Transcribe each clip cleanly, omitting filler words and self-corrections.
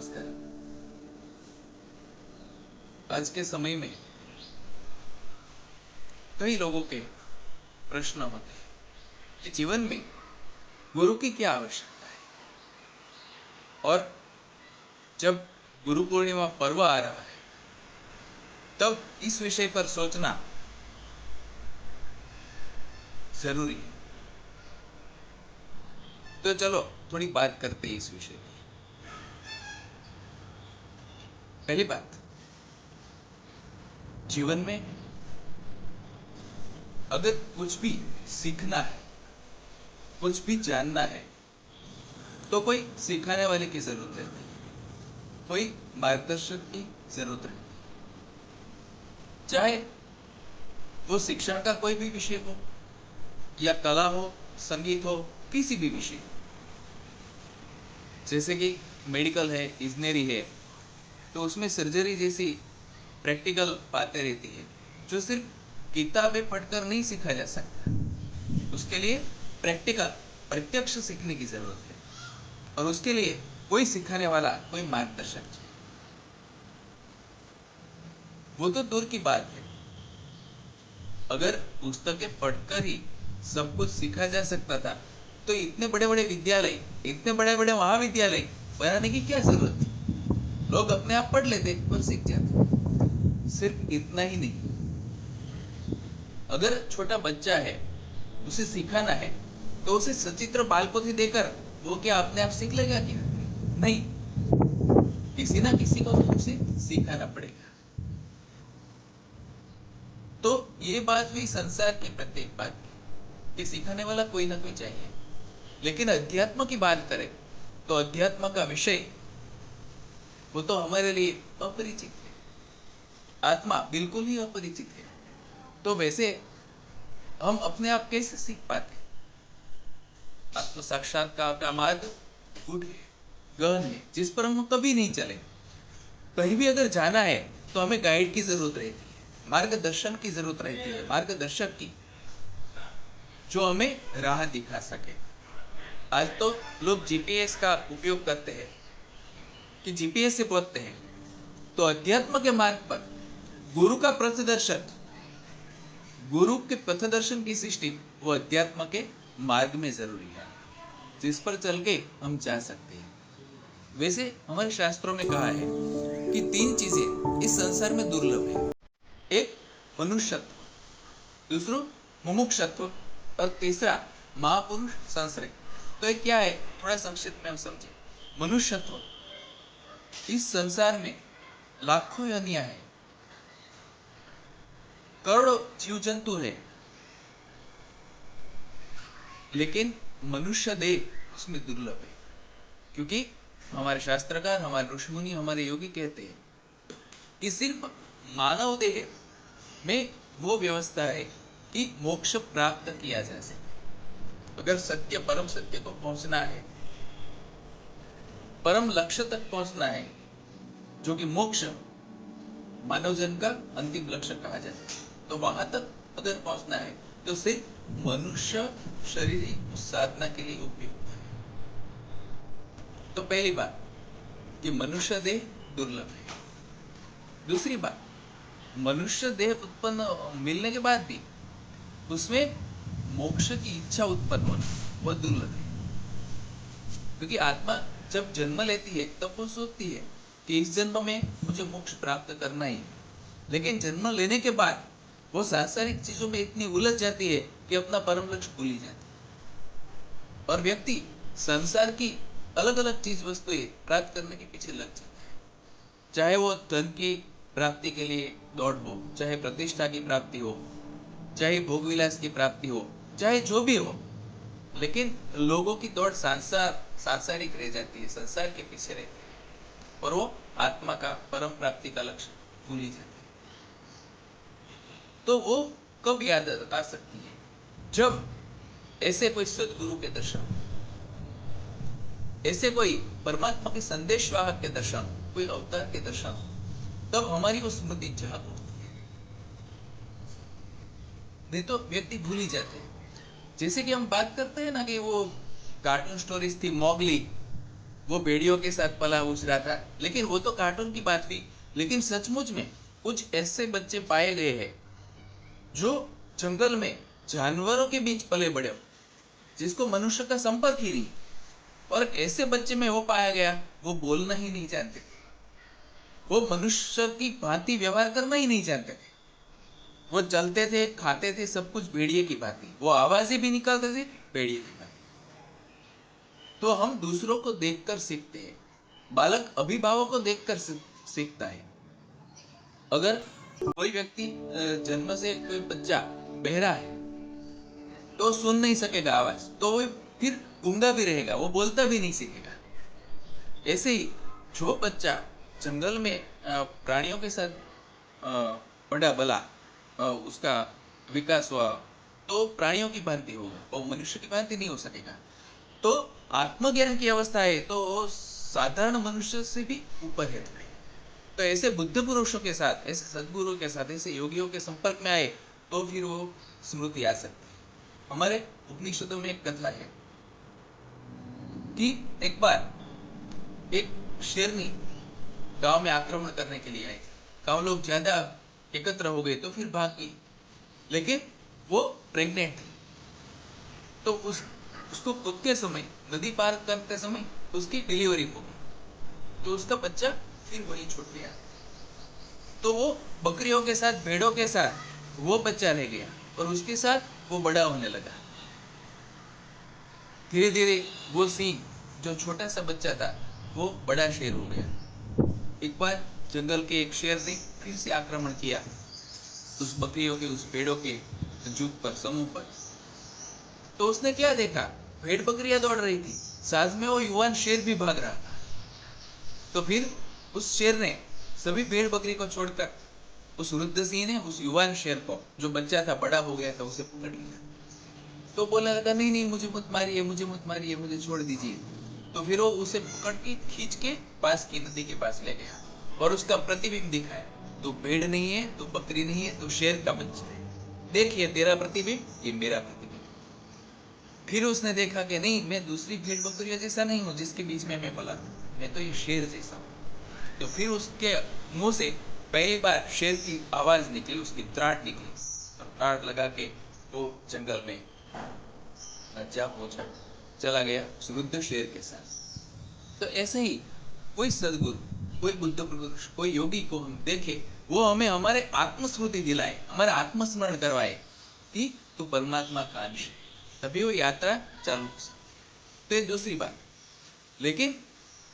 नमस्कार। आज के समय में कई लोगों के प्रश्न होते हैं कि जीवन में गुरु की क्या आवश्यकता है, और जब गुरु पूर्णिमा पर्व आ रहा है तब इस विषय पर सोचना जरूरी है। तो चलो थोड़ी बात करते हैं इस विषय पर। पहली बात, जीवन में अगर कुछ भी सीखना है, कुछ भी जानना है, तो कोई सिखाने वाले की जरूरत है, कोई मार्गदर्शक की जरूरत है। चाहे वो शिक्षा का कोई भी विषय हो, या कला हो, संगीत हो, किसी भी विषय। जैसे कि मेडिकल है, इंजीनियरिंग है, तो उसमें सर्जरी जैसी प्रैक्टिकल बातें रहती है जो सिर्फ किताबें पढ़कर नहीं सीखा जा सकता। उसके लिए प्रैक्टिकल, प्रत्यक्ष सीखने की जरूरत है, और उसके लिए कोई सिखाने वाला, कोई मार्गदर्शक चाहिए। वो तो दूर की बात है, अगर पुस्तकें पढ़कर ही सब कुछ सीखा जा सकता था तो इतने बड़े बड़े विद्यालय, इतने बड़े बड़े महाविद्यालय बनाने की क्या जरूरत थी। लोग अपने आप पढ़ लेते और सीख जाते। सिर्फ इतना ही नहीं, अगर छोटा बच्चा है, उसे सिखाना है, तो उसे सचित्र बालपोथी देकर वो क्या अपने आप सीख लेगा क्या? नहीं, किसी ना किसी को तो उसे सिखाना पड़ेगा। तो ये बात हुई संसार की प्रत्येक बात की, कि सिखाने वाला कोई ना कोई चाहिए। लेकिन अध्यात्म की बात करें तो अध्यात्म का विषय वो तो हमारे लिए अपरिचित है। आत्मा बिल्कुल ही अपरिचित है। तो वैसे हम अपने आप कैसे सीख पाते? आत्म साक्षात्कार का मार्ग गूढ़ है, गहन है, जिस पर हम कभी नहीं चले। कहीं भी अगर जाना है तो हमें गाइड की जरूरत रहती है, मार्गदर्शन की जरूरत रहती है, मार्गदर्शक की, जो हमें राह दिखा सके। आज तो लोग जीपीएस का उपयोग करते हैं कि जीपीएस से पहुंचते हैं। तो अध्यात्म के मार्ग पर गुरु का पथदर्शन, गुरु के पथदर्शन की सृष्टि वो अध्यात्म के मार्ग में जरूरी है, जिस पर चल के हम जा सकते हैं। वैसे हमारे शास्त्रों में कहा है कि तीन चीजें इस संसार में दुर्लभ है। एक मनुष्यत्व, दूसरा मुमुक्षत्व, और तीसरा महापुरुष संश्रय। तो ये क्या है, थोड़ा संक्षिप्त में हम समझे। मनुष्यत्व, इस संसार में लाखों योनियां है, करोड़ों जीव जंतु है, लेकिन मनुष्य देह उसमें दुर्लभ है। क्योंकि हमारे शास्त्रकार, हमारे ऋषिमुनि, हमारे योगी कहते हैं कि सिर्फ मानव देह में वो व्यवस्था है कि मोक्ष प्राप्त किया जा सके। अगर सत्य, परम सत्य को पहुंचना है, परम लक्ष्य तक पहुंचना है, जो कि मोक्ष मानव जन्म का अंतिम लक्ष्य कहा जाता है, तो वहां तक अगर पहुंचना है तो सिर्फ मनुष्य शरीर ही उस साधना के लिए उपयुक्त है। तो पहली बात कि मनुष्य देह दुर्लभ है। दूसरी बात, मनुष्य देह उत्पन्न मिलने के बाद भी उसमें मोक्ष की इच्छा उत्पन्न होना वह दुर्लभ है। क्योंकि आत्मा जब जन्म लेती है तब वो सोचती है कि इस जन्म में मुझे मोक्ष प्राप्त करना ही है। लेकिन जन्म लेने के बाद वो सांसारिक चीजों में इतनी उलझ जाती है कि अपना परम लक्ष्य भूल ही जाती है, और व्यक्ति संसार की अलग अलग चीज वस्तुएं प्राप्त करने के पीछे लग जाता है। चाहे वो धन की प्राप्ति के लिए दौड़ हो, चाहे प्रतिष्ठा की प्राप्ति हो, चाहे भोग विलास की प्राप्ति हो, चाहे जो भी हो, लेकिन लोगों की दौड़ सांसारिक रह जाती है, संसार के पीछे रहते हैं, और वो आत्मा का, परम प्राप्ति का लक्ष्य भूल ही जाते हैं। तो वो कब याद आ सकती है? जब ऐसे कोई सदगुरु के दर्शन, ऐसे कोई परमात्मा के संदेश वाहक के दर्शन, कोई अवतार के दर्शन, तब हमारी वो स्मृति जाग उठती है। नहीं तो व्यक्ति भूल ही जाते हैं। जैसे कि हम बात करते हैं ना कि वो कार्टून स्टोरीज थी, मोगली, वो भेड़ियों के साथ पला उछ रहा था, लेकिन वो तो कार्टून की बात हुई। लेकिन सचमुच में कुछ ऐसे बच्चे पाए गए हैं जो जंगल में जानवरों के बीच पले बड़े हो, जिसको मनुष्य का संपर्क ही नहीं। और ऐसे बच्चे में वो पाया गया, वो बोलना ही नहीं जानते थे, वो मनुष्य की भांति व्यवहार करना ही नहीं जानते थे। वो चलते थे, खाते थे, सब कुछ भेड़िए की भांति, वो आवाजें भी निकालते थे भेड़िए की भांति। तो हम दूसरों को देखकर सीखते हैं। बालक अभिभावक को देखकर सीखता है। अगर कोई व्यक्ति जन्म से कोई बच्चा बहरा है तो सुन नहीं सकेगा आवाज, तो वो फिर गूंगा भी रहेगा, वो बोलता भी नहीं सीखेगा। ऐसे ही जो बच्चा जंगल में प्राणियों के साथ बड़ा भला उसका विकास हुआ, तो प्राणियों की भांति होगा, वो मनुष्य की भांति नहीं हो सकेगा। तो आत्मज्ञान की अवस्था है तो वो साधारण मनुष्य से भी ऊपर है थोड़ी। तो ऐसे बुद्ध पुरुषों के साथ, ऐसे सदगुरु के साथ, ऐसे योगियों के संपर्क में आए तो फिर वो स्मृति आ सकती है। हमारे उपनिषदों में एक कथा है कि एक बार एक शेरनी गांव में आक्रमण करने के लिए आई। गांव लोग ज्यादा एकत्र हो गए तो फिर भाग गई, लेकिन वो प्रेग्नेंट थी। तो उसको कूदते समय, नदी पार करते समय उसकी डिलीवरी हो गई, तो उसका बच्चा फिर वही छूट गया। तो वो बकरियों के साथ, भेड़ों के साथ वो बच्चा रह गया और उसके साथ वो बड़ा होने लगा। धीरे धीरे वो सिंह, जो छोटा सा बच्चा था, वो बड़ा शेर हो गया। एक बार जंगल के एक शेर ने फिर से आक्रमण किया उस बकरियों के, उस भेड़ों के झुंड पर, समूह पर। तो उसने क्या देखा, भेड़ बकरियां दौड़ रही थी, साथ में वो युवान शेर भी भाग रहा था। तो फिर उस शेर ने सभी भेड़ बकरी को छोड़कर उस वृद्ध सिंह ने उस युवान शेर को, जो बच्चा था, बड़ा हो गया था, उसे पकड़ लिया। तो बोलने लगा, नहीं नहीं, मुझे मत मारिए, मुझे मत मारिए, मुझे छोड़ दीजिए। तो फिर वो उसे पकड़ के खींच के पास की नदी के पास ले गया और उसका प्रतिबिंब दिखाया। तो भेड़ नहीं है, तो बकरी नहीं है, तो शेर का बच्चा है। देखिए तेरा प्रतिबिंब, ये मेरा प्रतिबिंब। फिर उसने देखा कि नहीं, मैं दूसरी भेड़ बकरियों जैसा नहीं हूं जिसके बीच में मैं पला, मैं तो ये शेर जैसा हूं। तो फिर उसके मुंह से पहली बार शेर की आवाज निकली, उसकी त्राट निकली। और त्राट लगा के वो जंगल में जा पहुंचा, चला गया उस वृद्ध शेर के साथ। तो ऐसे ही कोई सदगुरु, कोई बुद्ध पुरुष, कोई योगी को हम देखे, वो हमें हमारे आत्मस्मृति दिलाए, हमारे आत्मस्मरण करवाए कि तू परमात्मा का अंश है, तभी वो यात्रा चालू हो सकती। तो ये दूसरी बात। लेकिन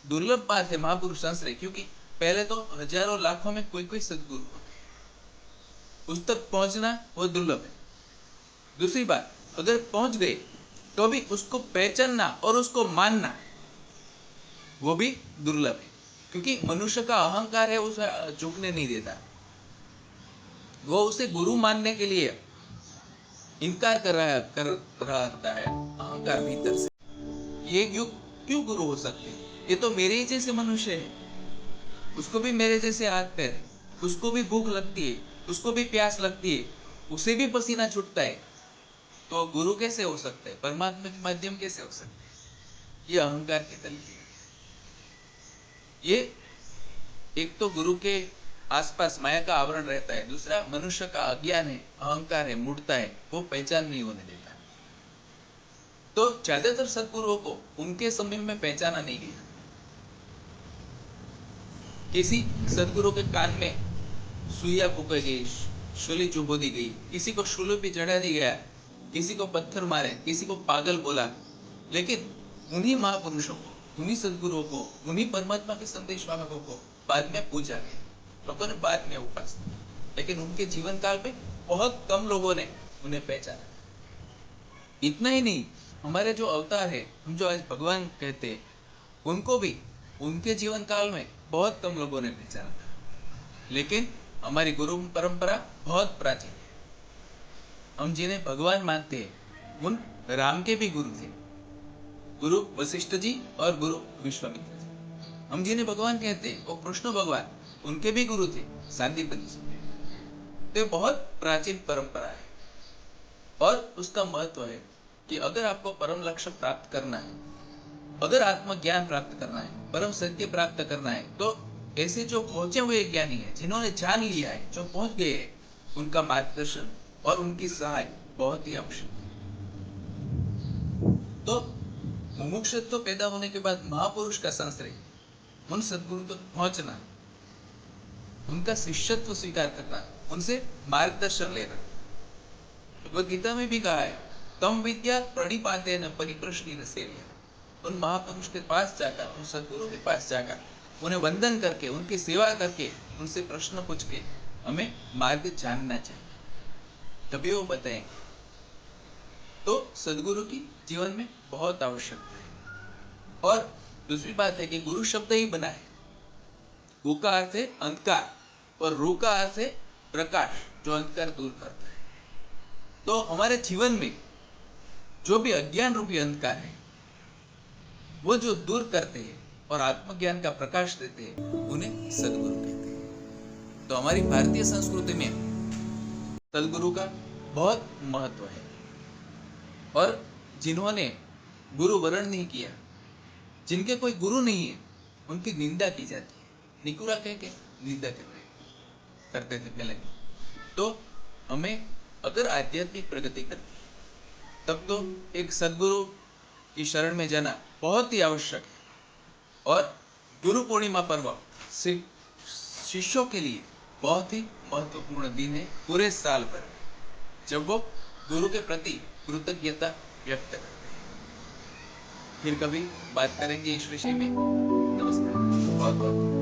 दुर्लभ बात है महापुरुष संश्रय, क्योंकि पहले तो हजारों लाखों में कोई कोई सदगुरु होते हैं, उस तक पहुंचना वो दुर्लभ है। दूसरी बात, अगर पहुंच गए तो भी उसको पहचानना और उसको मानना वो भी दुर्लभ है, क्योंकि मनुष्य का अहंकार है, उसे झुकने नहीं देता। वो उसे गुरु मानने के लिए इनकार कर रहा होता है, अहंकार भीतर से। ये क्यों गुरु हो सकते हैं? ये तो मेरे ही जैसे मनुष्य है, उसको भी मेरे जैसे हाथ पैर है, उसको भी भूख लगती है, उसको भी प्यास लगती है, उसे भी पसीना छूटता है। तो गुरु कैसे हो सकते हैं, परमात्मा के माध्यम कैसे हो सकते हैं? ये अहंकार के तरीके। ये एक तो गुरु के आसपास माया का आवरण रहता है, दूसरा मनुष्य का अज्ञान है, अहंकार है, मूर्ता है, वो पहचान नहीं होने देता। तो ज्यादातर सदगुरुओं को उनके समय में पहचाना नहीं गया। किसी सदगुरु के कान में सुइया फूके गई, शूली चुभो दी गई, किसी को शूल पे चढ़ा दिया गया, किसी को पत्थर मारे, किसी को पागल बोला। लेकिन उन्हीं महापुरुषों को, उन्हीं सदगुरुओं को, उन्हीं परमात्मा के संदेश वाहकों को बाद में पूजा गया, लोगों ने बाद में उपासना, लेकिन उनके जीवन काल में बहुत कम लोगों ने उन्हें पहचाना। इतना ही नहीं, हमारे जो अवतार है, हम जो आज भगवान कहते हैं, उनको भी उनके जीवन काल में बहुत कम लोगों ने पहचाना था। लेकिन हमारी गुरु परंपरा बहुत प्राचीन है। हम जिन्हें भगवान मानते हैं, उन राम के भी गुरु थे, गुरु वशिष्ठ जी और गुरु विश्वामित्र जी। हम जिन्हें भगवान कहते हैं, वो कृष्ण भगवान, उनके भी गुरु थे, सांदीपनि जी। तो बहुत प्राचीन परंपरा है और उसका महत्व है कि अगर आपको परम लक्ष्य प्राप्त करना है अगर आत्मज्ञान प्राप्त करना है, परम सत्य प्राप्त करना है, तो ऐसे जो पहुंचे हुए ज्ञानी है, जिन्होंने जान लिया है, जो पहुंच गए हैं, उनका मार्गदर्शन और उनकी सहाय बहुत ही आवश्यक है। तो मुमुक्षुत्व पैदा होने के बाद महापुरुष का संश्रय, उन सद्गुरु तक पहुंचना, उनका शिष्यत्व स्वीकार करना, उनसे मार्गदर्शन लेना। भगवद गीता में भी कहा है, तम विद्या प्रणिपातेन परिप्रश्नेन सेव्य। उन महापुरुष के पास जाकर, उन सद्गुरु के पास जाकर, उन्हें वंदन करके, उनकी सेवा करके, उनसे प्रश्न पूछ के हमें मार्ग जानना चाहिए, तभी वो बताएंगे। तो सदगुरु की जीवन में बहुत आवश्यकता है। और दूसरी बात है कि गुरु शब्द ही बना है। गु का अर्थ है अंधकार और रू का अर्थ है प्रकाश, जो अंधकार दूर करता है। तो हमारे जीवन में जो भी अज्ञान रूपी अंधकार है, वो जो दूर करते हैं और आत्मज्ञान का प्रकाश देते हैं, उन्हें सदगुरु कहते हैं। तो हमारी भारतीय संस्कृति में सदगुरु का बहुत महत्व है। और जिन्होंने गुरु वरण नहीं किया, जिनके कोई गुरु नहीं है, उनकी निंदा की जाती है। निकुरा कह के निंदा करते थे पहले। तो हमें अगर आध्यात्मिक प्रगति करनी है, तब तो एक सदगुरु की शरण में जाना बहुत ही आवश्यक है। और गुरु पूर्णिमा पर्व शिष्यों के लिए बहुत ही महत्वपूर्ण दिन है पूरे साल भर, जब वो गुरु के प्रति कृतज्ञता व्यक्त करते हैं। फिर कभी बात करेंगे इस विषय में। नमस्कार। बहुत बहुत